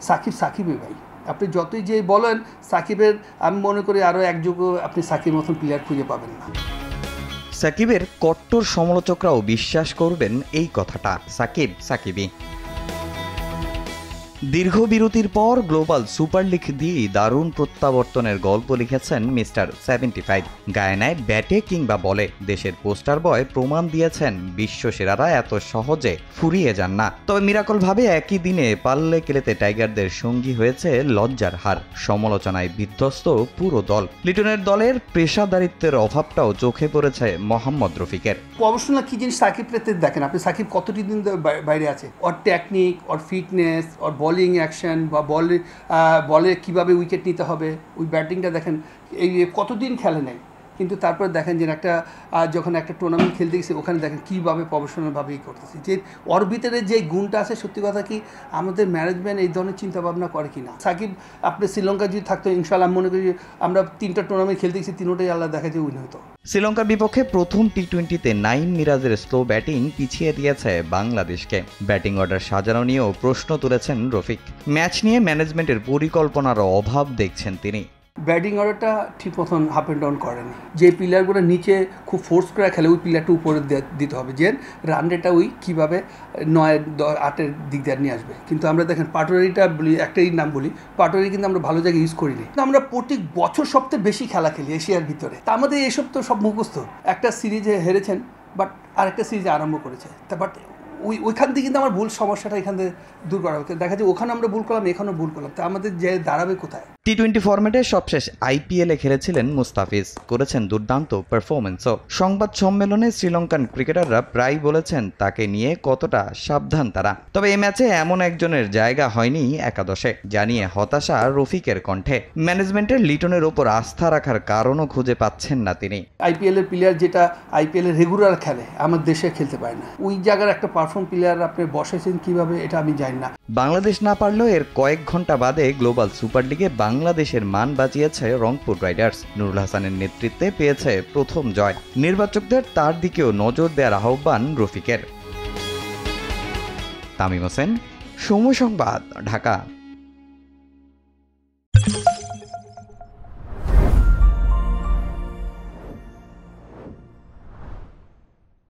সাকিবই ভাই, আপনি যতই যে বলেন সাকিবের, আমি মনে করি আরও এক যুগ আপনি সাকিবের মতন প্লেয়ার খুঁজে পাবেন না। সাকিবের কট্টর সমালোচকরাও বিশ্বাস করবেন এই কথাটা, সাকিবই। দীর্ঘ বিরতির পর গ্লোবাল সুপার লিগ দিয়ে দারুণ প্রত্যাবর্তনের গল্প লিখেছেন মিস্টার 75। গায়ানায় ব্যাটে কিংবা বলে দেশের পোস্টার বয় প্রমাণ দিয়েছেন বিশ্বসেরারা এত সহজে ফুরিয়ে যান না। তবে মিরাকলভাবে একই দিনে পাল্লে কেলেতে টাইগারদের সঙ্গী হয়েছে লজ্জার হার। সমালোচনায় বিধ্বস্ত পুরো দল। লিটনের দলের পেশাদারিত্বের অভাবটাও চোখে পড়েছে মোহাম্মদ রফিকের। প্রফেশনাল কি জিনিস সাকিব পেতে দেখেন আপনি, সাকিব কতটি দিন বাইরে আছে, ওর টেকনিক, ওর ফিটনেস, ওর বলিং অ্যাকশন বা বলে কীভাবে উইকেট নিতে হবে, ওই ব্যাটিংটা দেখেন, এই কতদিন খেলে নেয়। কিন্তু তারপরে দেখেন যে যখন একটা টুর্নামেন্ট খেলতে গেছে ওখানে দেখেন কীভাবে প্রফেশনালভাবেই করতেছে, যে ওর ভিতরে যে গুণটা আছে, সত্যি কথা কি আমাদের ম্যানেজমেন্ট এই ধরনের চিন্তাভাবনা করে কি না। সাকিব আপনি শ্রীলঙ্কা যদি থাকতো ইনশাআল্লাহ মনে করি আমরা 3টা টুর্নামেন্ট খেলতে গেছি, 3টাই আল্লাহ দেখা যায় উইন হতো। শ্রীলঙ্কার বিপক্ষে প্রথম টি-20তে নাইম মিরাজের স্লো ব্যাটিং পিছিয়ে দিয়েছে বাংলাদেশকে। ব্যাটিং অর্ডার সাজানো নিয়েও প্রশ্ন তুলেছেন রফিক। ম্যাচ নিয়ে ম্যানেজমেন্টের পরিকল্পনার অভাব দেখছেন তিনি। ব্যাটিং অর্ডারটা ঠিক মতন আপ অ্যান্ড ডাউন করেনি, যে প্লেয়ারগুলো নিচে খুব ফোর্স করে খেলে ওই প্লেয়ারটা উপরে দিতে হবে, যে রান রেটটা ওই কীভাবে 9-8-এর দিক দিয়ে নিয়ে আসবে। কিন্তু আমরা দেখেন পাটোয়ারিটা একটাই নাম বলি, পাটোয়ারি কিন্তু আমরা ভালো জায়গায় ইউজ করিনি। আমরা প্রত্যেক বছর সবচেয়ে বেশি খেলা খেলি এশিয়ার ভিতরে, তা আমাদের এসব তো সব মুখস্থ। একটা সিরিজে হেরেছেন, বাট আরেকটা সিরিজে আরম্ভ করেছে, তা বাট ওইখান থেকে কিন্তু আমার ভুল সমস্যাটা এখান থেকে দূর করা হবে। দেখা যায় ওখানে আমরা ভুল করলাম, এখানেও ভুল করলাম, তা আমাদের যে দাঁড়াবে কোথায়। টি-20 ফরম্যাটে সবশেষ আইপিএলে খেলেছিলেন মুস্তাফিজ, করেছেন দুর্দান্ত পারফরমেন্সও। সংবাদ সম্মেলনে শ্রীলঙ্কান ক্রিকেটাররা প্রায় বলেছেন তাকে নিয়ে কতটা সাবধান তারা। তবে এই ম্যাচে এমন একজনের জায়গা হয়নি একাদশে, জানিয়ে হতাশা রফিকের কণ্ঠে। ম্যানেজমেন্টের লিটনের ওপর আস্থা রাখার কারণও খুঁজে পাচ্ছেন না তিনি। আইপিএলের প্লেয়ার যেটা আইপিএলের রেগুলার খেলে আমার দেশে খেলতে পারে না, ওই জায়গার একটা পারফর্ম প্লেয়ার আপনি বসাইছেন কিভাবে এটা আমি জানি না। বাংলাদেশ না পারলেও এর কয়েক ঘন্টা বাদে গ্লোবাল সুপার লিগে বাংলাদেশের মান বাঁচিয়েছে রংপুর রাইডার্স। নুরুল হাসানের নেতৃত্বে পেয়েছে প্রথম জয়। নির্বাচকদের তার দিকেও নজর দেওয়ার আহ্বান রফিকের। তামিম হোসেন, সময় সংবাদ, ঢাকা।